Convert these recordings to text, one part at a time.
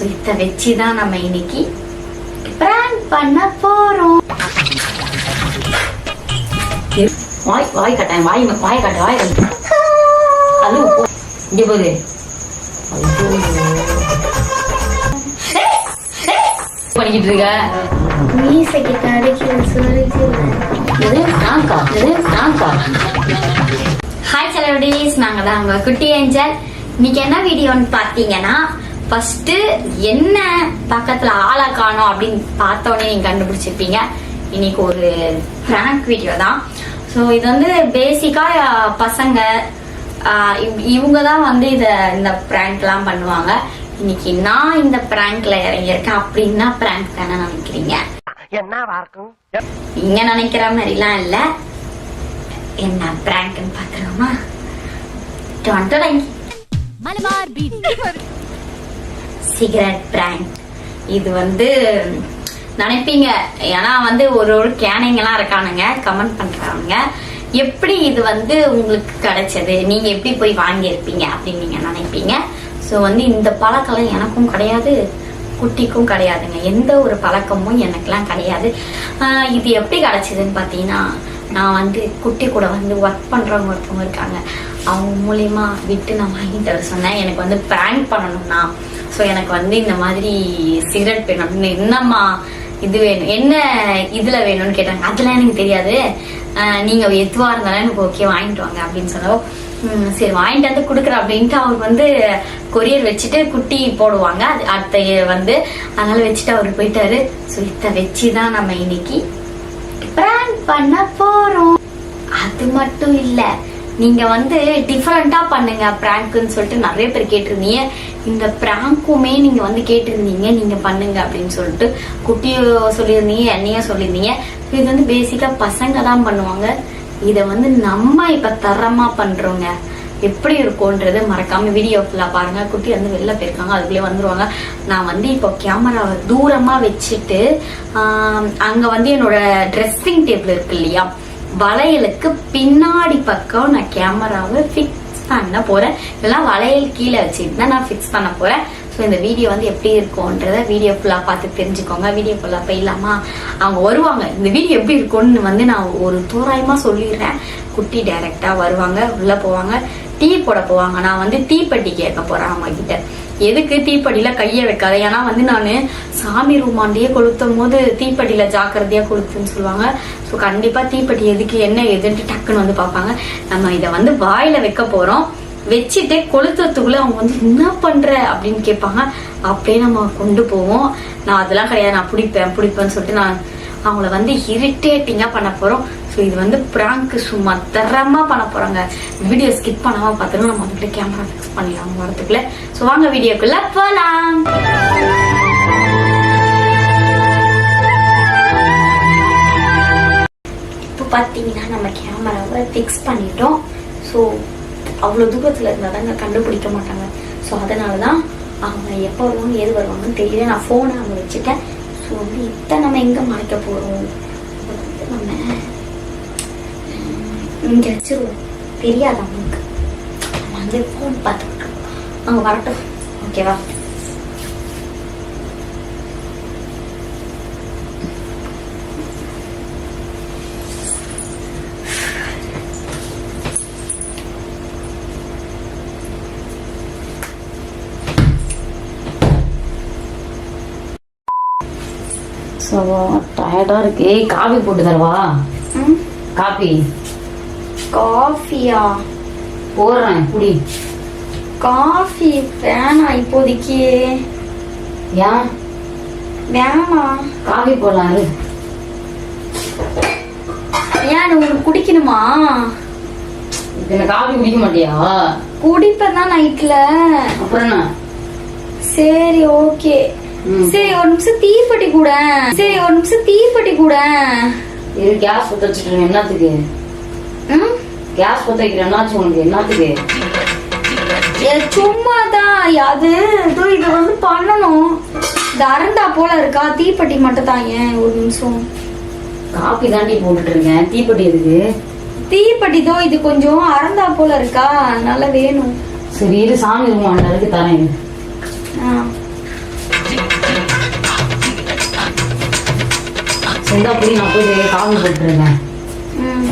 இத வச்சுதான் நம்ம இன்னைக்கு பிராங்க் பண்ண போறோம். வாய் கட்டாயம் வாய் கட்ட வாய் அது இங்க போகுது. பண்ணிக்கிட்டு இருக்க மீசைக்கு ஹாய் செலிபிரிட்டிஸ், நாங்க தான் உங்க குட்டி ஏஞ்சல். இன்னைக்கு என்ன வீடியோன்னு பாத்தீங்கன்னா, ஃபர்ஸ்ட் என்ன பக்கத்துல ஆளை காணோம் அப்படின்னு பார்த்தோன்னே நீங்க கண்டுபிடிச்சிருப்பீங்க. இன்னைக்கு ஒரு பிராங்க் வீடியோ தான். ஸோ இது வந்து பேசிக்கா பசங்க இவங்க தான் வந்து இந்த பிராங்க் எல்லாம் பண்ணுவாங்க. இன்னைக்கு நான் இந்த பிராங்க்ல இறங்கியிருக்கேன். அப்படின்னா பிராங்க் தானே நினைக்கிறீங்க? நீங்க நினைக்கிற மாதிரிலாம் இல்ல. என்ன பிராங்க்னு பாத்துருவோமா? Cigarette prank. இது வந்து நினைப்பீங்க, ஏன்னா வந்து ஒரு கேனிங் எல்லாம் இருக்கானுங்க கமெண்ட் பண்றாங்க, எப்படி இது வந்து உங்களுக்கு கிடைச்சது, நீங்க எப்படி போய் வாங்கியிருப்பீங்க அப்படின்னு நீங்க நினைப்பீங்க. ஸோ வந்து இந்த பழக்கம் எனக்கும் கிடையாது, குட்டிக்கும் கிடையாதுங்க. எந்த ஒரு பழக்கமும் எனக்குலாம் கிடையாது. இது எப்படி கிடைச்சதுன்னு பாத்தீங்கன்னா, நான் வந்து குட்டி கூட வந்து ஒர்க் பண்றவங்க ஒருத்தவங்க இருக்காங்க. அவங்க மூலியமா விட்டு நான் வாங்கிட்டு வர சொன்னேன். எனக்கு வந்து பிராங்க் பண்ணணும்னா, ஸோ எனக்கு வந்து இந்த மாதிரி சிகரெட் வேணும் அப்படின்னு. என்னம்மா இது வேணும், என்ன இதுல வேணும்னு கேட்டாங்க. அதெல்லாம் எனக்கு தெரியாது, நீங்க எதுவா இருந்தாலும் எனக்கு ஓகே வாங்கிட்டு வாங்க அப்படின்னு சொன்னோம். சரி வாங்கிட்டு வந்து குடுக்குறேன் அப்படின்ட்டு அவர் வந்து கொரியர் வச்சுட்டு குட்டி போடுவாங்க அடுத்த வந்து, அதனால வச்சுட்டு அவர் போயிட்டாரு. ஸோ இத வச்சுதான் நம்ம இன்னைக்கு பிராங்க் பண்ண போறோம். அது மட்டும் இல்ல, நீங்க வந்து டிஃபரெண்டா பண்ணுங்க பிராங்க்னு சொல்லிட்டு நிறைய பேர் கேட்டிருந்தீங்க. இந்த பிராங்குமே நீங்க வந்து கேட்டிருந்தீங்க, நீங்க பண்ணுங்க அப்படின்னு சொல்லிட்டு குட்டியோ சொல்லியிருந்தீங்க, என்னையும் சொல்லியிருந்தீங்க. இது வந்து பேசிக்கா பசங்க தான் பண்ணுவாங்க. இத வந்து நம்ம இப்ப தரமா பண்றோங்க. எப்படி இருக்கும்ன்றது மறக்காம வீடியோ ஃபுல்லா பாருங்க. குட்டி வந்து வெளில போயிருக்காங்க, அதுக்குள்ளே வந்துருவாங்க. நான் வந்து இப்போ கேமராவை தூரமா வச்சுட்டு அங்க வந்து என்னோட ட்ரெஸ்ஸிங் டேபிள் இருக்கு இல்லையா, வளையலுக்கு பின்னாடி பக்கம் நான் கேமராவை ஃபிக்ஸ் பண்ண போறேன். இதெல்லாம் வளையல் கீழே வச்சுட்டு தான் நான் ஃபிக்ஸ் பண்ண போறேன். ஸோ இந்த வீடியோ வந்து எப்படி இருக்கும்ன்றத வீடியோ ஃபுல்லா பார்த்து தெரிஞ்சுக்கோங்க. வீடியோ ஃபுல்லா போயிடலாமா? அவங்க வருவாங்க. இந்த வீடியோ எப்படி இருக்கும்னு வந்து நான் ஒரு தோராயமா சொல்லிடுறேன். குட்டி டைரக்டா வருவாங்க, உள்ள போவாங்க, டீ போட போவாங்க. நான் வந்து தீப்பெட்டி கேட்க போறேன் அவங்க கிட்ட. எதுக்கு தீப்பெட்டியில கைய வைக்காத, ஏன்னா வந்து நான் சாமி ரூமாண்டியே கொளுத்தும் போது தீப்பெட்டியில ஜாக்கிரதையா கொளுத்துன்னு சொல்லுவாங்க. ஸோ கண்டிப்பா தீப்பெட்டி எதுக்கு என்ன எதுன்ட்டு டக்குன்னு வந்து பார்ப்பாங்க. நம்ம இதை வந்து வாயில வைக்க போறோம். வச்சுட்டு கொளுத்துறதுக்குள்ள அவங்க வந்து என்ன பண்ற அப்படின்னு கேட்பாங்க. அப்படியே நம்ம கொண்டு போவோம். நான் அதெல்லாம் கிடையாது, நான் பிடிப்பேன்னு சொல்லிட்டு நான் அவங்கள வந்து இரிட்டேட்டிங்கா பண்ண போறோம். ஸோ இது வந்து பிராங்க் சும்மா தரமா பண்ண போறாங்க. வீடியோ ஸ்கிப் பண்ணாம பார்த்துட்டு நம்ம அதுக்குள்ள கேமரா ஃபிக்ஸ் பண்ணிடலாம் வரதுக்குள்ள. ஸோ வாங்க வீடியோக்குள்ள போலாம். இப்போ பாத்தீங்கன்னா நம்ம கேமராவை ஃபிக்ஸ் பண்ணிட்டோம். ஸோ அவ்வளவு தூரத்துல இருந்தாதாங்க கண்டுபிடிக்க மாட்டாங்க. ஸோ அதனாலதான் அவங்க எப்போ வருவாங்க ஏது வருவாங்கன்னு தெரியல. நான் போனை அவங்க வச்சுட்டேன். ஸோ வந்து இதை நம்ம எங்க மறைக்க போறோம், நம்ம இங்க வச்சிருவோம், தெரியாது அவங்களுக்கு. நம்ம வந்து போன் பார்த்துக்கிட்டோம், அவங்க வரட்டும். ஓகேவா? டயர்டா இருக்கு. காபி போட்டு தரவா? காஃபியா போடுறேன், குடி. காஃபி வேணாம் இப்போதைக்கு. ஏன் வேணாம்? காபி போடலாம். ஏன் உங்களுக்கு குடிக்கணுமா? காபி குடிக்க மாட்டியா? குடிப்பேன் நைட்ல. அப்புறம் என்ன? சரி ஓகே. சரி ஒரு நிமிஷம் தீப்பெட்டி கூட. இது கேஸ் பத்த வச்சுட்டு என்னத்துக்கு? கேஸ் பத்த வைக்கிற என்னாச்சு உனக்கு? என்னத்துக்கு? சும்மாதான். அது இது வந்து பண்ணணும். இது அறந்தா போல இருக்கா, தீப்பெட்டி மட்டும் தான். ஏன் ஒரு நிமிஷம். காப்பி தாண்டி போட்டுட்டு இருக்கேன், தீப்பெட்டி எதுக்கு? தீப்பெட்டி இது கொஞ்சம் அறந்தா போல இருக்கா, அதனால வேணும். சரி இரு, சாமி ரூம் அந்த அளவுக்கு தரேன். இந்த அப்படி நான் போய் காஃபி போட்டுருக்கேன்.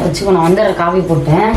வச்சுக்கோ, நான் வந்துடுறேன். காஃபி போட்டேன்.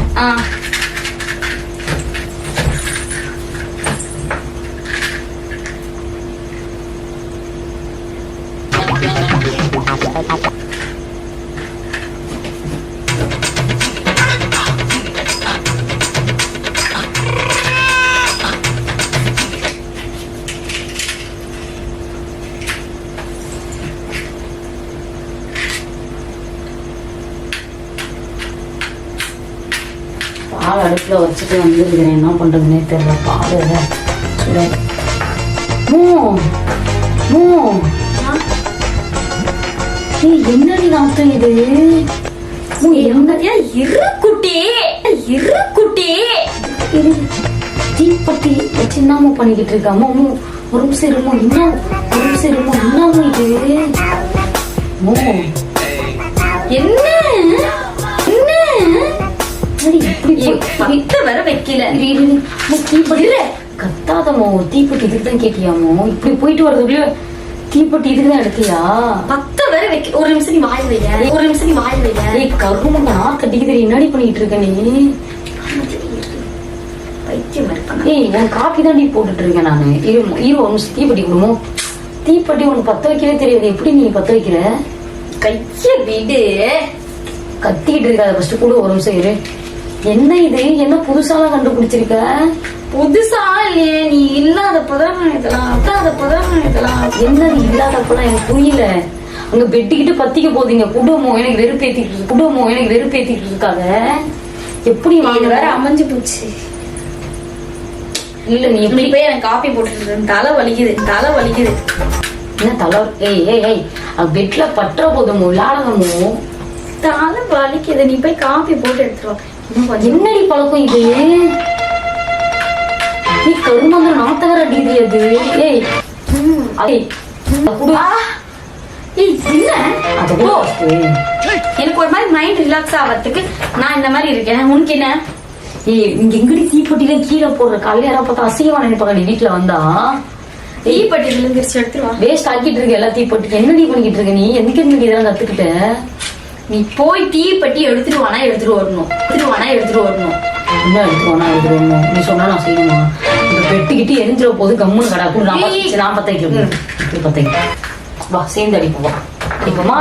பால் அடுப்புல வச்சுட்டு வந்துருக்கிறேன். என்ன பண்றதுன்னே தெரியல. பால் என்னடி நாத்தம் இது? தீப்பட்டி வச்சு என்னமோ பண்ணிக்கிட்டு இருக்காமோ. ஒரு நிமிஷம் இருமோ, இன்னும் ஒரு நிமிஷம் இருமோ. என்னமோ இது கத்தாதமோ. தீப்பெட்டி இதுக்குதான் கேட்டியாமோ? இப்படி போயிட்டு வரதுக்குள்ள தீப்பெட்டி இதுக்குதான் எடுத்தியா? ஒரு நிமிஷம் நீ வாய் வைய. ஒரு நிமிஷம் நீ வாய் வைய. கரும நான் கட்டிக்கு என்னடி பண்ணிட்டு இருக்க நீ? உன் காப்பி தான் போட்டுட்டு இருக்கேன் நானு. இரு ஒரு நிமிஷம் தீப்பெட்டி கொடுமோ. தீப்பெட்டி உனக்கு பத்த வைக்கவே தெரியாது. எப்படி நீ பத்த வைக்கிற? கைய வீடு கத்திக்கிட்டு இருக்காத. ஃபர்ஸ்ட் கூட ஒரு நிமிஷம் இரு. என்ன இது? என்ன புதுசாலாம் கண்டுபிடிச்சிருக்க? புதுசா இல்லையே, நீ இல்லாதப்பதான் என்னது இல்லாதப்பெல்லாம் எனக்கு புரியல. அங்க பெட்டிக்கிட்டு பத்திக்க போதீங்க. குடும்பம் எனக்கு வெறுப்பேத்திட்டு இருக்காத. எப்படி வேற அமைஞ்சு போச்சு. இல்ல நீ எப்படி போய் எனக்கு காப்பி போட்டு தலை வலிக்குது. என்ன தலை? ஏய் பெட்ல பற்ற போதுமோ விளையாடணுமோ? தலை வலிக்குது. நீ போய் காப்பி போட்டு எடுத்துருவா. என்னடி பழக்கம் இது? நீ கருமங்க நாத்தவர அடிக்குது அது. எனக்கு ஒரு மாதிரி மைண்ட் ரிலாக்ஸ் ஆகிறதுக்கு நான் இந்த மாதிரி இருக்கேன். உனக்கு என்ன? இங்க எங்கடி தீப்பெட்டில கீழே போடுற காலையில யாராவது பார்த்தா அசிங்கமா நினைப்பாங்க. வீட்டுல வந்தா தீப்பெட்டில இருந்து எடுத்துருவா. வேஸ்ட் ஆக்கிட்டு இருக்க எல்லா தீப்பெட்டி. என்னடி பண்ணிக்கிட்டு இருக்க நீ? எதுக்கு இதெல்லாம் கத்துக்கிட்ட? நீ போய் தீப்பெட்டி எடுத்துட்டு வரணும். என்ன எடுத்துட்டு வரணும்? நீ சொன்னா நான் செய்யணுமா? இந்த பெட்டிக்கிட்டு எரிஞ்சிட போது கம்முன்னு கடாக்கு. நான் பத்தைக்கு வா, சேர்ந்து அடிப்போம். அடிப்போமா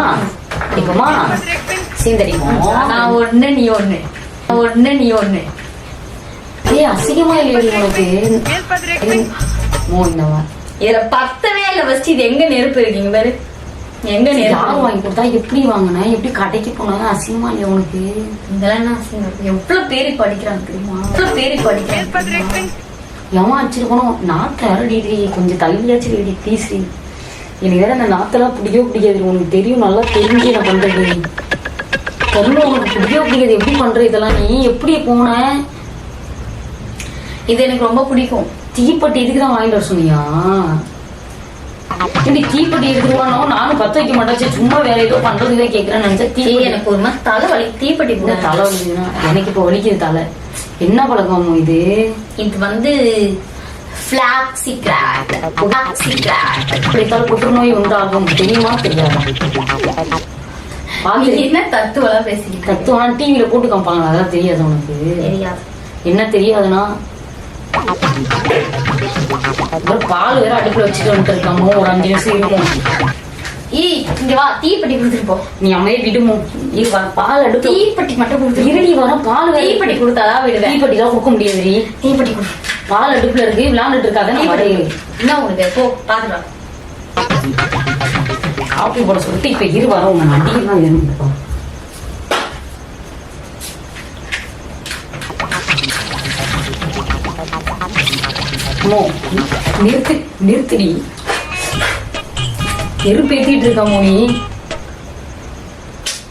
சேர்ந்து அடிப்போம். நான் ஒண்ணு நீ ஒண்ணு. அசிங்கமா இல்லையா உனக்கு? இதுல பத்தவே இல்ல. ஃபர்ஸ்ட் இது எங்க நெருப்பு இருக்கீங்க பாரு. எங்க யாரும் வாங்கி கொடுத்தா? எப்படி வாங்கின? எப்படி கடைக்கு போனா? அசிங்கமா இல்லையா உனக்கு? இதெல்லாம் என்ன அசிங்கம்? எவ்வளவு பேரு படிக்கிறாங்க தெரியுமா? எவன் அடிச்சிருக்கணும்? நாத்த அரடி. கொஞ்சம் தள்ளியாச்சு ரெடி ப்ளீஸ். எனக்கு வேற அந்த நாத்தெல்லாம் பிடிக்காது. உனக்கு தெரியும், நல்லா தெரிஞ்சு நான் பண்றது. கருணை உனக்கு பிடிக்காது. எப்படி பண்ற இதெல்லாம்? நீ எப்படி போன? இது எனக்கு ரொம்ப பிடிக்கும். தீப்பெட்டி இதுக்குதான் வாங்கிட்டு வர சொன்னியா? தீப்பெட்டி எடுத்துருவானோ? நானும் பத்த வைக்க மாட்டாச்சு. சும்மா வேற ஏதோ பண்றதுதான் கேக்குறேன்னு நினைச்சா. எனக்கு ஒரு மாதிரி தலை வலி. தீப்பெட்டி தலை வலிக்குதுன்னா எனக்கு இப்ப வலிக்குது தலை. என்ன பழக்கமோ இது? இது வந்து புற்றுநோய் உண்டாகும். தெரியுமா தெரியாதா? என்ன தத்துவம் பேசிக்கிட்டு? தத்துவம் டிவில போட்டு காமிப்பாங்க. அதெல்லாம் தெரியாது உனக்கு? தெரியாது. என்ன தெரியாதுன்னா பால் வேற அடுப்புல வச்சுட்டு வந்துட்டு இருக்காமோ. ஒரு 5 நிமிஷம் இருக்கும். இங்க வா, தீப்பெட்டி கொடுத்துட்டு போ. நீ அமையே விடுமோ? இது வர பால் அடுப்பு. தீப்பெட்டி மட்டும் கொடுத்து இருடி வர. பால் தீப்பெட்டி கொடுத்தாதான் விடுவேன். தீப்பெட்டி தான் கொடுக்க முடியாது. தீப்பெட்டி கொடு. பால் அடுப்புல இருக்கு, விளையாண்டுட்டு இருக்காத. என்ன உனக்கு? போ பாத்துக்கலாம். காப்பி போட சொல்லிட்டு இப்ப இரு வர. உங்க அடிக்கலாம் வேணும். நிறுத்துடி. எருப்பேத்திட்டு இருக்க மோனி.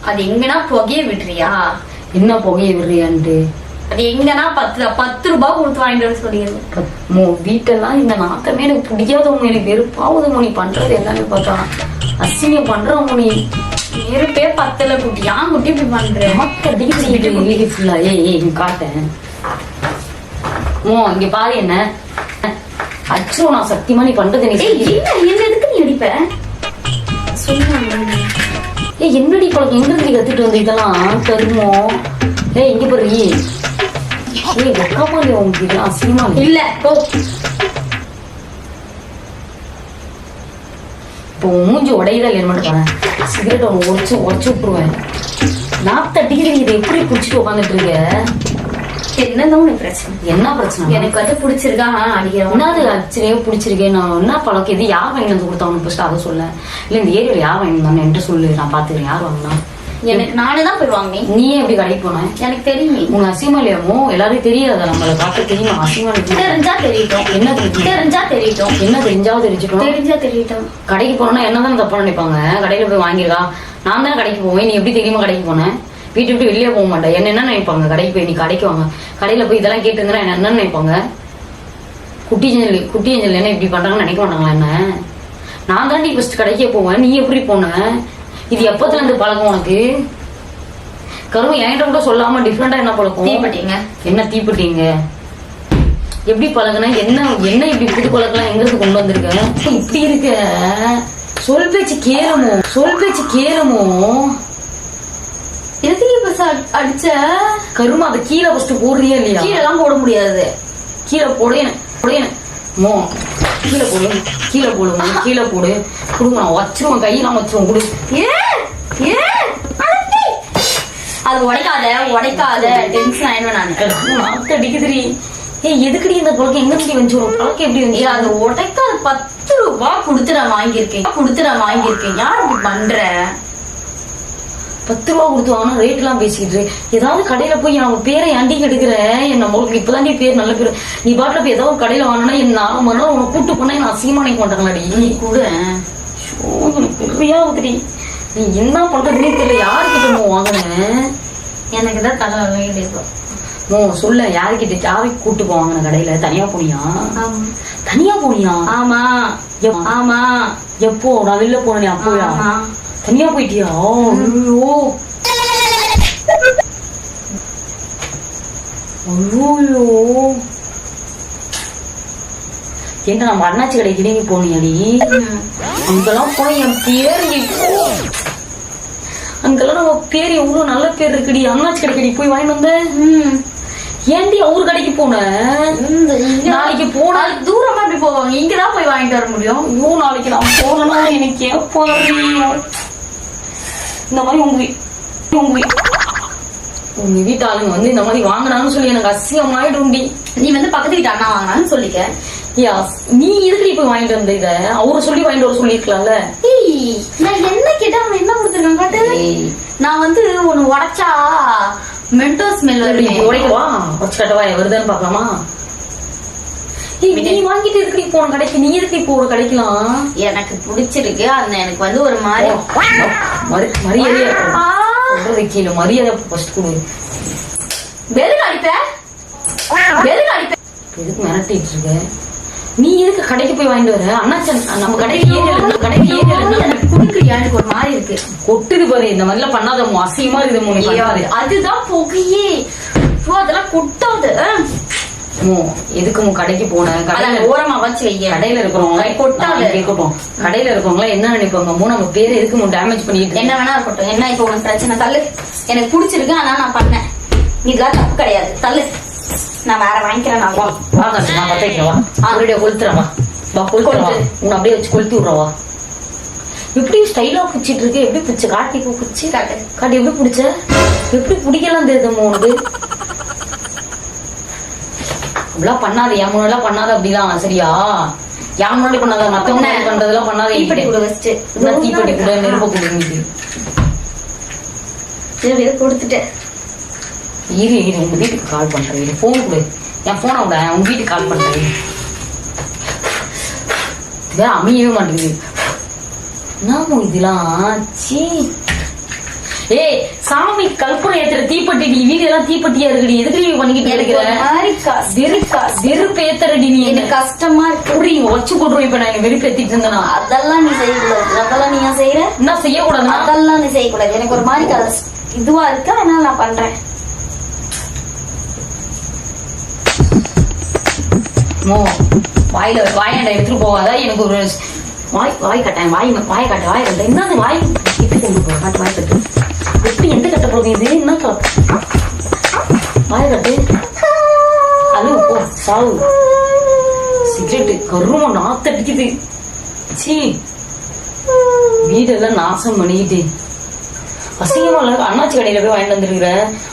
அது எங்கன்னா புகைய விடுறியா? என்ன புகைய விடுறியான்ட்டு? அது எங்கன்னா 10 ரூபாய் கொடுத்து வாங்கிட்டு வர சொல்லிடுது. வீட்டெல்லாம் இந்த நாத்தமே எனக்கு பிடிக்காதவங்க. எனக்கு வெறுப்பாவது மோனி. பண்றது எல்லாமே பார்த்தா அசிங்கம் பண்ற மோனி. நெருப்பே 10ல குட்டி. ஏன் குட்டி இப்படி பண்ற? ஃபுல்லா காட்டேன். இங்க பாரு. என்ன அச்சோ, நான் சத்தியமா நீ பண்றது. என்ன எதுக்கு நீ அடிப்ப? என்னடி பழக்கம் எங்க இருந்து கத்துட்டு வந்து இதெல்லாம் கருமோ? ஏய் இங்க பாரு. ஏய் வெக்கமா இல்லையா உங்களுக்கு? இதெல்லாம் அசிங்கமா இல்ல போ. இப்போ மூஞ்சி உடையதா இல்லைன்னு மட்டும் பாரு. சிகரெட் ஒன்று உடச்சு விட்டுருவேன். 40 டிகிரி இதை எப்படி பிடிச்சிட்டு உட்காந்துட்டு இருக்க? என்னதான் உனக்கு பிரச்சனை? என்ன பிரச்சனை? எனக்கு வந்து பிடிச்சிருக்கா அடிக்கிறோம். என்னது ஆச்சரியம் பிடிச்சிருக்கேன்? நான் என்ன பழக்கம்? இது யார் வாங்கி வந்து கொடுத்தவனு ஃபர்ஸ்ட் அதை சொல்ல. இல்ல இந்த ஏரியாவில் யார் வாங்கி வந்தானு என்கிட்ட சொல்லு, நான் பாத்துக்கிறேன் யார் வாங்கினா. எனக்கு நானே தான் போய் வாங்கினேன். நீ எப்படி கடைக்கு போன? எனக்கு தெரியும். உங்க அசிமா இல்லையாமோ? எல்லாரும் தெரியாத நம்மளை பார்த்து தெரியுமா? அசிமா தெரிஞ்சா தெரியட்டும். என்ன தெரியும்? தெரிஞ்சா தெரியட்டும். என்ன தெரிஞ்சாலும் தெரிஞ்சுக்கணும். தெரிஞ்சா தெரியட்டும். கடைக்கு போனா என்னதான் தப்பா நினைப்பாங்க? கடையில போய் வாங்கிருக்கா, நான் தானே கடைக்கு போவேன். நீ எப்படி தெரியுமா கடைக்கு போனேன்? வீட்டு விட்டு வெளியே போக மாட்டேன். என்ன நினைப்பாங்க? கடைக்கு போய் நீ கடைக்கு வாங்க, கடையில போய் இதெல்லாம் கேட்டு இருந்தா என்ன நினைப்பாங்க? குட்டி ஏஞ்சல் என்ன இப்படி பண்றாங்கன்னு நினைக்க மாட்டாங்களா? என்ன நான் தாண்டி ஃபர்ஸ்ட் கடைக்கே போவேன், நீ எப்படி போன? இது எப்பத்துல இருந்து பழக்கம் உனக்கு? கரும என்கிட்ட கூட சொல்லாம டிஃப்ரெண்டா என்ன பழக்கம்? தீப்பட்டீங்க. என்ன தீப்பட்டீங்க? எப்படி பழகுனா? என்ன இப்படி புது பழக்கலாம் எங்க இருந்து கொண்டு வந்திருக்க? இப்படி இருக்க? சொல் பேச்சு கேளுமோ? எதுக்கு அடிச்ச? கருமா அதை கீழே ஃபர்ஸ்ட் போடுறியா இல்லையா? கீழே எல்லாம் போட முடியாது. கீழே போடு மோ, கீழே போடு கொடுங்க. நான் வச்சிருவேன், கையெல்லாம் வச்சிருவேன் கொடு. அது உடைக்காத டென்ஷன் ஆயிடுவேன் நான். அடிக்குதுரி. ஏய் எதுக்குடி இந்த பழக்கம்? எங்க எப்படி வந்து பழக்கம் எப்படி வந்து? அது உடைக்காத 10 ரூபாய் கொடுத்து நான் வாங்கியிருக்கேன். யார் இப்படி பண்ற? 10 ரூபா கொடுத்து வாங்கினா ரேட் எல்லாம் பேசிட்டு ஏதாவது கடையில போய் அவன் பேரை ஏண்டி கெடுக்கிற? நம்மளுக்கு இப்பதான் நீ பேர் நல்ல பேர். நீ பாட்டுல போய் ஏதாவது கடையில வாங்கினா என் 4 மணி நேரம் உனக்கு கூட்டு போனா என்ன அசிங்கமா நினைக்க மாட்டாங்களாடி? நீ கூட பெரியா ஊத்துடி. நீ என்ன பண்றதுன்னே தெரியல. யாருக்கிட்ட வாங்கினேன்? எனக்கு தான் தலை சொல்ல. யாருக்கு கூட்டு போவாங்க கடையில? தனியா போனியா? ஆமா. எப்போ நான் வெளில போனேன் அப்போயா? தனியா போயிட்டியா? என்ன நம்ம அண்ணாச்சி கடைக்கு நீங்க போனியாடி? அங்கெல்லாம் போய் என் பேர் அங்கெல்லாம் நம்ம பேர் எவ்வளவு நல்ல பேர் இருக்குடி. அண்ணாச்சி கடைக்கு போய் வாங்கி வந்த. ஏன்டி அவரு கடைக்கு போன? நாளைக்கு போனா தூரமா எப்படி போவாங்க? இங்கதான் போய் வாங்கிட்டு வர முடியும். நாளைக்கு நான் போனா எனக்கு இந்த மாதிரி உங்க வீட்டு ஆளுங்க வந்து இந்த மாதிரி வாங்கினான்னு சொல்லி எனக்கு அசிங்கமாயிடும்டி. நீ வந்து பக்கத்து வீட்டு அண்ணா வாங்கினான்னு சொல்லிக்க. நீ எதுக்கு போய் வாங்கிட்டு வந்த? இத அவரு சொல்லி வாங்கிட்டு வர சொல்லிருக்கலாம்ல. நான் என்ன கேட்டா அவன் என்ன கொடுத்துருக்கான் காட்டு. நான் வந்து ஒண்ணு உடைச்சா மென்டோ ஸ்மெல் உடைக்கவா? உடச்சு கட்டவா? வருதான்னு பாக்கலாமா? நீ வாங்கிட்டு எதுக்கு போன கடைக்கு? நீ எதுக்கு போற கடைக்கலாம்? எனக்கு பிடிச்சிருக்கு. அந்த எனக்கு வந்து ஒரு மாதிரி மரியாதை கீழே மரியாதை ஃபர்ஸ்ட் கொடு. எதுக்கு மிரட்டிட்டு இருக்க? நீ எதுக்கு கடைக்கு போய் வாங்கிட்டு வர? அண்ணாச்சி நம்ம கடைக்கு எனக்கு குடுக்குறியான்னு ஒரு மாதிரி இருக்கு. கொட்டுது பாரு. இந்த மாதிரிலாம் பண்ணாத, அசிங்கமா இருக்குது. அதுதான் புகையே. அதெல்லாம் கொட்டாது. எதுக்கு கடைக்கு போன? கடையில ஓரமா வச்சு வைக்க. கடையில இருக்கிறவங்க கொட்டாது கேட்கட்டும். கடையில இருக்கிறவங்க என்ன நினைப்பாங்க? நம்ம பேரை எதுக்கு டேமேஜ் பண்ணிட்டு? என்ன வேணா இருக்கட்டும். என்ன இப்ப உனக்கு பிரச்சனை? தள்ளு. எனக்கு பிடிச்சிருக்கு, ஆனா நான் பண்ணேன். இதெல்லாம் தப்பு கிடையாது. தள்ளு. நான் வேற வாங்கிக்கிறேன். நான் பத்தைக்கிறவா அவருடைய கொளுத்துறவா உன்னை அப்படியே வச்சு கொளுத்தி விடுறவா. எப்படி ஸ்டைலா பிடிச்சிட்டு இருக்கு? எப்படி பிடிச்ச? காட்டி பிடிச்சி காட்டி எப்படி பிடிச்ச? எப்படி பிடிக்கலாம் தெரியுது உனக்கு? அப்படிலாம் பண்ணாத. என் முன்னாடி பண்ணாத. அப்படிலாம் சரியா? என் முன்னாடி பண்ணாத. மத்தவங்க பண்றதெல்லாம் பண்ணாத. தீப்பெட்டி கூட வச்சுட்டு தீப்பெட்டி கூட நெருப்ப கொடுங்க கொடுத்துட்டேன். இரு உங்க வீட்டுக்கு கால் பண்றேன். போன் கொடு. என் போனை விட உங்க வீட்டுக்கு கால் பண்றேன். வேற அமையவே மாட்டேங்குது. நாம இதெல்லாம் ஏய் சாமி கல்பனை ஏத்துற தீப்பட்டி. நீ வீடு எல்லாம் தீப்பட்டியா இருக்குடி. எதுக்கு பண்ணிக்கிட்டு வெறுப்பு ஏத்துறடி? நீ எனக்கு கஷ்டமா இருக்கு. வச்சு போட்டுருவோம். இப்ப நான் வெறுப்பு ஏத்திட்டு இருந்தேன்னா அதெல்லாம் நீ செய்யக்கூடாது. அதெல்லாம் நீ செய்யற. என்ன செய்யக்கூடாது? அதெல்லாம் நீ செய்யக்கூடாது. எனக்கு ஒரு மாதிரி இதுவா இருக்கு. அதனால நான் பண்றேன். வாயாண்ட எடுத்துட்டு போகாத. எனக்கு ஒரு வாய் கட்டேன் வாய் கட்ட என்ன அந்த வாய் கிட்டு கொண்டு போ காட்டு வாய் கட்டு எப்படி எந்த கட்ட போகுது இது என்ன வாய் கட்டு அது போ சாவு சிகரெட்டு கரும நாத்தடிக்குது சீ வீடெல்லாம் நாசம் பண்ணிக்கிட்டு அசிங்கமா இல்ல அண்ணாச்சி கடையில போய் வாங்கிட்டு வந்துருக்குற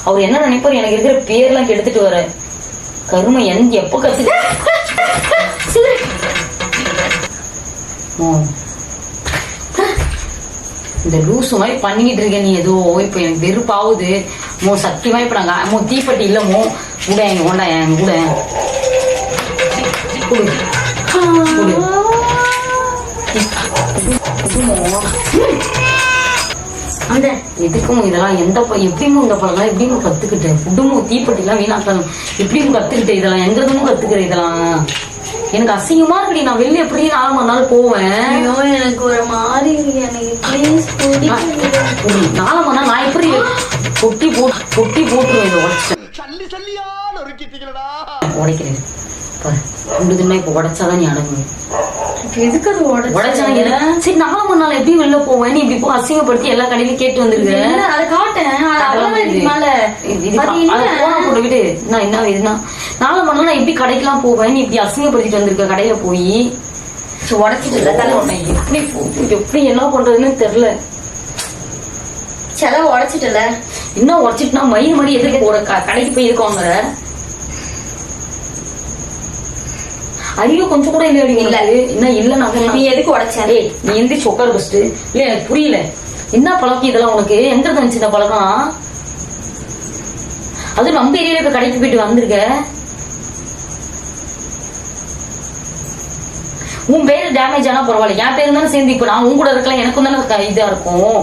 அவர் என்ன நினைப்பாரு எனக்கு இருக்கிற பேர்லாம் கெடுத்துட்டு வர கரும எப்ப கத்து இந்த லூசு மாதிரி பண்ணிக்கிட்டு இருக்க நீ ஏதோ இப்ப எனக்கு வெறுப்பாவுது சத்தியமா இப்ப நாங்க தீப்பெட்டி இல்லமோ கூட எங்க கொண்டா என் கூட அந்த எதுக்கும் இதெல்லாம் எப்படியும் இந்த பழம் எப்படியும் கத்துக்கிட்டேன் குடும்பம் தீப்பெட்டி எல்லாம் வீணாக்கணும் எப்படியும் கத்துக்கிட்டேன் இதெல்லாம் எங்கதுமும் கத்துக்கிறேன் இதெல்லாம் எனக்கு அசிங்கமா இருக்குடி நான் வெளில எப்படி 4 மணி நேரம் போவேன் எனக்கு ஒரு மாதிரி எனக்கு 4 மணி நேரம் நான் எப்படி பொட்டி போட்டுருவேன் இதை உடைக்கிறேன் உடுதுன்னா இப்ப உடைச்சாதான் நீ அடங்குவேன் எதுக்கு அது உடைச்சா சரி 4 மணி நாள் எப்படி வெளில போவேன் நீ இப்படி போ அசிங்கப்படுத்தி எல்லா கடையிலும் கேட்டு வந்துருக்கேன் அதை காட்டேன் விட்டு நான் என்ன இதுனா 4 மணி நாள் எப்படி கடைக்கெல்லாம் போவேன் நீ இப்படி அசிங்கப்படுத்திட்டு வந்திருக்க கடையில போய் உடைச்சிட்டு எப்படி என்ன பண்றதுன்னு தெரியல செலவு உடைச்சிட்டல என்ன உடைச்சிட்டுனா மயிர் மாதிரி எதிர்க்க போற கடைக்கு போய் இருக்காங்க அறிவு கொஞ்சம் கூட இல்ல என்ன இல்ல நீ எதுக்கு உடைச்ச நீ எந்திரிச்சு உட்காரு ஃபர்ஸ்ட் இல்ல எனக்கு புரியல என்ன பழக்கம் இதெல்லாம் உனக்கு எங்க இருந்துச்சு இந்த பழக்கம் அது நம்ம ஏரியால இப்ப கடைக்கு போயிட்டு வந்திருக்க உன் பேரு டேமேஜ் ஆனா பரவாயில்ல என் பேரு தானே சேர்ந்து இப்ப நான் உன் கூட இருக்கலாம் எனக்கும் தானே இதா இருக்கும்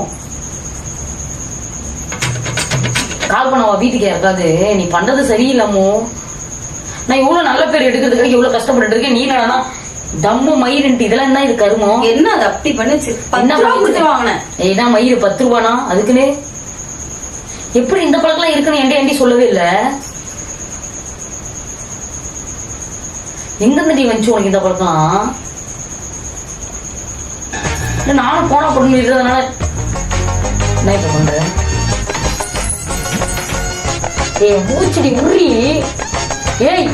கால் பண்ணவா வீட்டுக்கு இருக்காது நீ பண்றது சரியில்லாமோ நான் இவ்வளவு நல்ல பேர் எடுக்கிறதுக்கு இவ்வளவு கஷ்டப்பட்டு இருக்கேன் நீ என்னன்னா தம்மு மயிர்ன்ட்டு இதெல்லாம் என்ன இது கருமம் என்ன அது அப்படி பண்ணி ஏன்னா மயிர் 10 ரூபானா அதுக்குன்னு எப்படி இந்த பழக்கம் இருக்குன்னு ஏண்டி சொல்லவே இல்ல எங்க இருந்து நீ வந்துச்சு உனக்கு இந்த பழக்கம் நானும் போனா பொண்ணு இருக்கிறதுனால என்ன இப்ப பண்ற மூச்சடி உரி ஏய்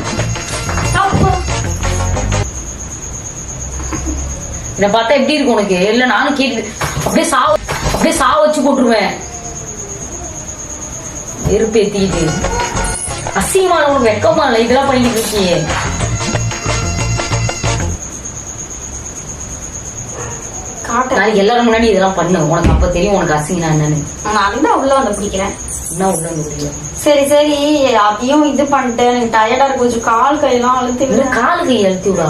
என்ன பார்த்தா எப்படி இருக்கு உனக்கு இல்ல நானும் கேட்டு அப்படியே சா வச்சு போட்டுருவேன் எருப்பேத்திக்கிட்டு அசிங்கமான உனக்கு வெக்கமா இல்ல இதெல்லாம் பண்ணிட்டு இருக்கியே நாளைக்கு எல்லாரும் முன்னாடி இதெல்லாம் பண்ணு உனக்கு அப்ப தெரியும் உனக்கு அசிங்கனா என்னன்னு நான் உள்ள வந்து பிடிக்கிறேன் என்ன உள்ள வந்து பிடிக்கிறேன் சரி சரி அதையும் இது பண்ணிட்டேன் எனக்கு டயர்டா இருக்கு கொஞ்சம் கால் கையெல்லாம் அழுத்தி கால் கை அழுத்தி விடா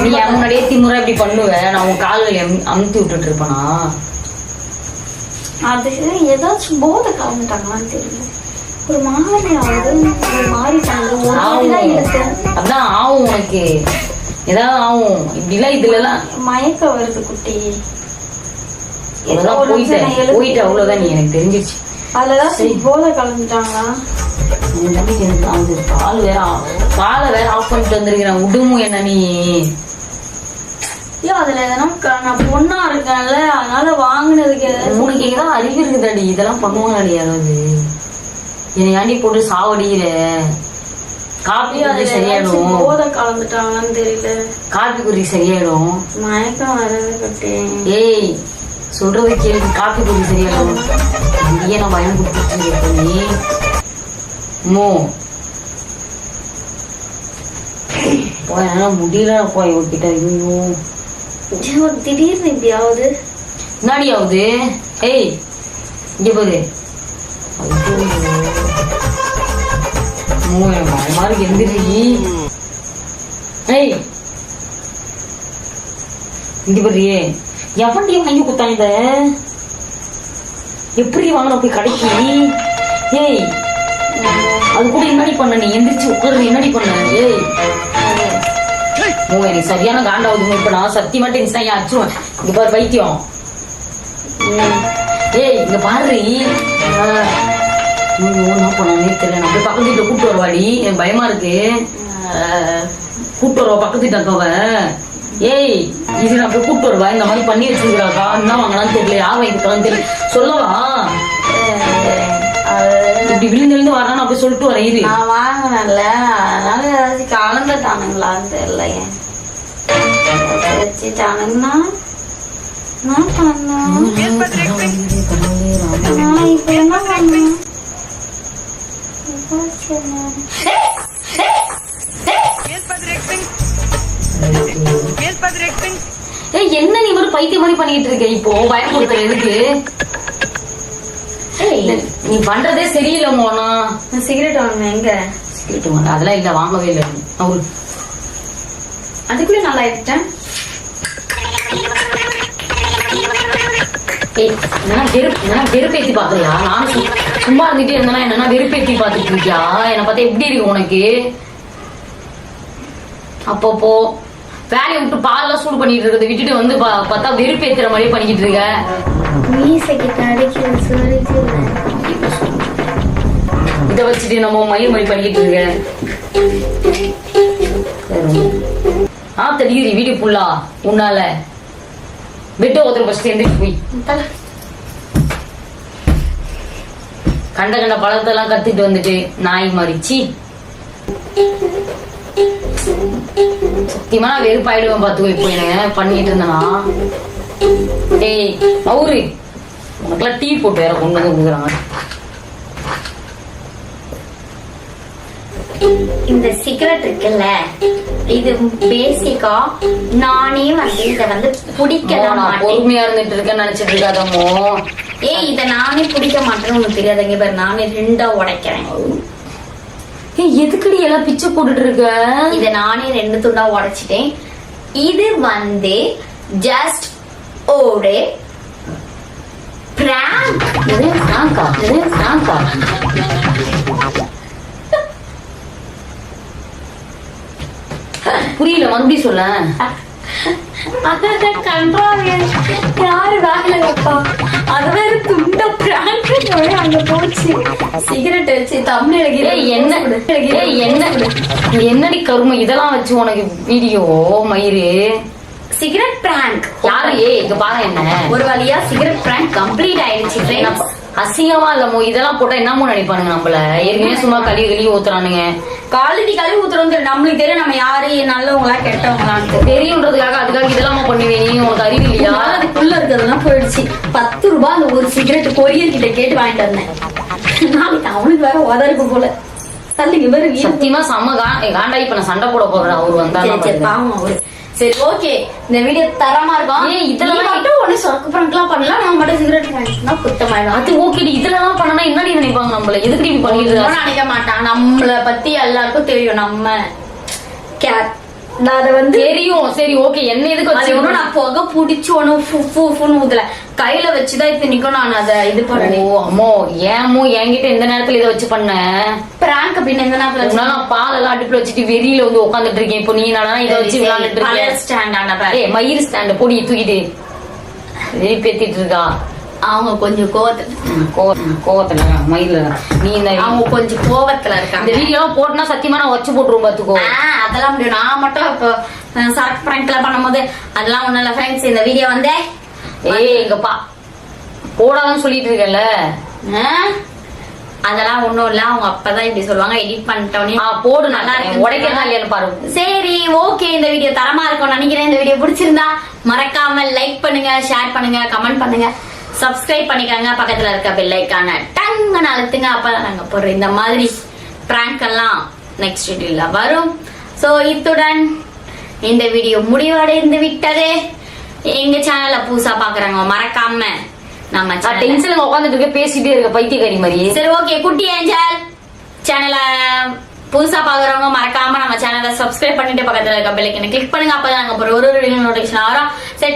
நீ முன்னாடியே திமுறை இப்படி பண்ணுவேன் நான் உன் கால்களை அமுத்தி விட்டுட்டு இருப்பேனா அது ஏதாச்சும் போதை கலந்துட்டாங்களான்னு தெரியல ஒரு மாதிரி ஆகுது ஒரு மாதிரி அதான் ஆகும் உனக்கு ஏதாவது ஆகும் இப்படி எல்லாம் இதுல எல்லாம் மயக்க வருது குட்டி போயிட்டு அவ்வளவுதான் நீ எனக்கு தெரிஞ்சிருச்சு அதுலதான் போதை கலந்துட்டாங்களா பாலை வேற ஆஃப் பண்ணிட்டு வந்திருக்கிறேன் விடுமும் என்ன நீ அதுல எதனா நான் பொண்ணா இருக்கேன்ல அதனால வாங்கினதுக்கு உனக்கு ஏதாவது அறிவு இருக்குதாடி இதெல்லாம் பண்ணுவாங்க யாராவது என்னை ஏண்டி போட்டு சாவடிக்கிற காப்பி அது சரியாயிடும் போதை கலந்துட்டாங்கன்னு தெரியல காப்பி குடி சரியாயிடும் மயக்கம் வரது கட்டேன் ஏய் சொல்றது கேள்வி காப்பி குடி சரியாயிடும் நீயே நான் பயம் கொடுத்துட்டு நீ மோ போய் முடியல போய் கிட்ட ஐயோ திடீர்னு இப்படியாவது நாடி ஆகுது ஏய் இங்க பாரு மாதிரி எந்திரி ஏய் இங்க பாரியே எவன்டி வாங்கி கொடுத்தாங்க எப்படி வாங்கின போய் கடைக்கு ஏய் அது கூட என்னடி பண்ண நீ எந்திரிச்சு உட்காரு என்னடி பண்ண ஏய் எனக்கு சரியான காண்டாவது இப்ப நான் சத்தியமா டென்ஷன் அடிச்சுவேன் இங்க பாரு பைத்தியம் ஏய் இங்க பாரு என்ன பண்ணே தெரியல நான் போய் பக்கத்து வீட்டுல கூப்பிட்டு வருவாடி எனக்கு பயமா இருக்கு கூப்பிட்டு வருவா பக்கத்து வீட்டு அக்காவ ஏய் இது நான் போய் கூப்பிட்டு வருவா இந்த மாதிரி பண்ணி வச்சிருக்காக்கா என்ன வாங்கலாம்னு தெரியல யார் வாங்கிக்கலாம் தெரியல சொல்லவா இப்படி விழுந்து வரலாம் நான் போய் சொல்லிட்டு வரேன் இரு நான் வாங்கினேன்ல அதனால ஏதாச்சும் கலந்துட்டானுங்களான்னு தெரியல வச்சுட்டானுங்கன்னா நான் பண்ணேன் இப்ப என்ன பண்ணேன் ஏய் என்ன நீ ஒரு பைத்தியம் மாதிரி பண்ணிட்டு இருக்க இப்போ பயப்படுத்துற எதுக்கு நீ பண்றதே சரியில்லை மோனா சிகரெட் வாங்கினேன் எங்க சிகரெட் வாங்க அதெல்லாம் இல்ல வாங்கவே இல்லை அவரு அதுக்குள்ள நல்லா ஆயிட்டேன் வெறுப்பேத்தி பாக்குறியா நானும் சும்மா இருந்துட்டு இருந்தேன்னா என்னன்னா வெறுப்பேத்தி பாத்துட்டு இருக்கியா என்னை பார்த்தா எப்படி இருக்கு உனக்கு அப்பப்போ வேலையை விட்டு பால்லாம் சூடு பண்ணிட்டு இருக்கிறத விட்டுட்டு வந்து பார்த்தா வெறுப்பேத்துற மாதிரியே பண்ணிக்கிட்டு இருக்க இத வச்சுட்டு நம்ம மயிர் மாதிரி பண்ணிக்கிட்டு இருக்க தெரியுது வீடு ஃபுல்லா உன்னால பெட்ட ஒருத்தர் ஃபர்ஸ்ட் எந்திரிச்சு போய் கண்ட கண்ட பழத்தெல்லாம் கத்துட்டு வந்துட்டு நாய் மாறிச்சு சத்தியமா நான் வெறுப்பாயிடுவேன் பாத்துக்கோ இப்போ என்ன பண்ணிட்டு இருந்தனா டேய் மவுரு உனக்குலாம் டீ போட்டு வேற கொண்டு வந்து கொடுக்குறாங்க இந்த சிகரெட் இருக்குல்ல இது பேசிக்கா நானே வந்து இத வந்து பிடிக்கலாம் பொறுமையா இருந்துட்டு இருக்கேன்னு நினைச்சிட்டு இருக்காதமோ ஏய் இத நானே பிடிக்க மாட்டேன்னு உனக்கு தெரியாதுங்க பாரு நானே 2 உடைக்கிறேன் ஏய் எதுக்குடி எல்லாம் பிச்சை போட்டுட்டு இருக்க இத நானே 2 துண்டா உடைச்சிட்டேன் இது வந்து ஜஸ்ட் ஒரு பிராங்க் புரியல மறுபடியும் சொல்ல யாரு வேலை வைப்பா அது வேற துண்ட பிராங்க் அங்க போச்சு சிகரெட் வச்சு தமிழ் என்னடி கருமை இதெல்லாம் வச்சு உனக்கு வீடியோ மயிறு சிகரெட் பிராங்க் யாரு இங்க பாரு என்ன ஒரு வழியா சிகரெட் பிராங்க் கம்ப்ளீட் ஆயிடுச்சு அசிங்கமா இல்லமோ இதெல்லாம் போட்டா என்னமோ நினைப்பானுங்க நம்மள ஏற்கனவே சும்மா கழுவி ஊத்துறானுங்க காலேஜ் கழுவி ஊத்துறோம் நம்மளுக்கு தெரியும் நம்ம யாரு நல்லவங்களா கெட்டவங்களான்னு தெரியுன்றதுக்காக அதுக்காக இதெல்லாம் பண்ணுவேன் நீ உனக்கு அறிவு இல்லையா அதுக்குள்ள இருக்கிறதெல்லாம் போயிடுச்சு 10 ரூபாய் அந்த ஒரு சிகரெட் கொரியர் கிட்ட கேட்டு வாங்கிட்டு வந்தேன் நாளைக்கு அவனுக்கு வேற உதருக்கு போல தள்ளிங்க வேற சத்தியமா செம்ம காண்டா இப்ப நான் சண்டை போட போறேன் அவரு வந்தாலும் பாவம் அவரு சரி ஓகே இந்த வீடியோ தரமா இருக்கும் இதெல்லாம் மட்டும் ஒண்ணு சொர்க்கு பிராங்க்லாம் பண்ணலாம் நான் மட்டும் சிகரெட் வாங்கினா குத்தமாயிடும் அது ஓகே இதெல்லாம் பண்ணனா என்னடி நினைப்பாங்க நம்மள எதுக்கு இப்படி பண்ணிட்டு நினைக்க மாட்டாங்க நம்மள பத்தி எல்லாருக்கும் தெரியும் நம்ம அத வந்து தெரியும் சரி ஓகே என்ன எதுக்கு வச்சு நான் புகை புடிச்சு ஒண்ணு ஊதல கையில வச்சுதான் இத்தனைக்கும் நான் அதை இது பண்ணேன் அம்மோ ஏமோ என்கிட்ட எந்த நேரத்துல இதை வச்சு பண்ண பிராங்க் அப்படின்னு எந்த நேரத்துல நான் பால் எல்லாம் அடுப்புல வச்சுட்டு வெறியில வந்து உட்காந்துட்டு இருக்கேன் இப்போ நீ நான் இதை வச்சு விளையாண்டுட்டு இருக்கேன் மயிர் ஸ்டாண்ட் பொடி தூக்கிட்டு வெறி பேத்திட்டு இருக்கா அவங்க கொஞ்சம் கோவத்துல மயில நீ அவங்க கொஞ்சம் கோவத்துல இருக்காங்க இந்த வீடியோ போட்டுனா சத்தியமா நான் வச்சு போட்டுருவோம் பாத்துக்கோ அதெல்லாம் முடியும் நான் மட்டும் இப்போ சரக்கு பிராங்க் எல்லாம் பண்ணும்போது அதெல்லாம் ஒண்ணும் இல்ல ஃப்ரெண்ட்ஸ் இந்த வீடியோ வந்து எங்கப்பா போடாதான் சொல்லிட்டு இருக்கல அதெல்லாம் ஒண்ணும் இல்ல அவங்க அப்பதான் இப்படி சொல்லுவாங்க எடிட் பண்ணிட்டோன்னே போடு நல்லா இருக்கு உடைக்கிறதா இல்லையான்னு பாருங்க சரி ஓகே இந்த வீடியோ தரமா இருக்கும்னு நினைக்கிறேன் இந்த வீடியோ பிடிச்சிருந்தா மறக்காம லைக் பண்ணுங்க ஷேர் பண்ணுங்க கமெண்ட் பண்ணுங்க சப்ஸ்கிரைப் பண்ணிக்கோங்க பக்கத்துல இருக்க பெல் ஐகானை டங்குன்னு அழுத்துங்க அப்பதான் நாங்க போடுற இந்த மாதிரி பிராங்க் எல்லாம் நெக்ஸ்ட் வீடியோல வரும் சோ இத்துடன் இந்த வீடியோ முடிவடைந்து விட்டது எங்க சேனல்ல புதுசா பாக்குறாங்க மறக்காம நம்ம டென்ஷன்ல உட்காந்துட்டு இருக்க பேசிட்டே இருக்க பைத்தியக்காரி மாதிரி சரி ஓகே குட்டி ஏஞ்சல் சேனல புதுசா பாக்குறவங்க மறக்காம நம்ம சேனலை சப்ஸ்கிரைப் பண்ணிட்டு பக்கத்துல இருக்க பெல் ஐகானை கிளிக் பண்ணுங்க அப்பதான் நாங்க ஒரு வீடியோ நோட்டிபிகேஷன் வரும் சரி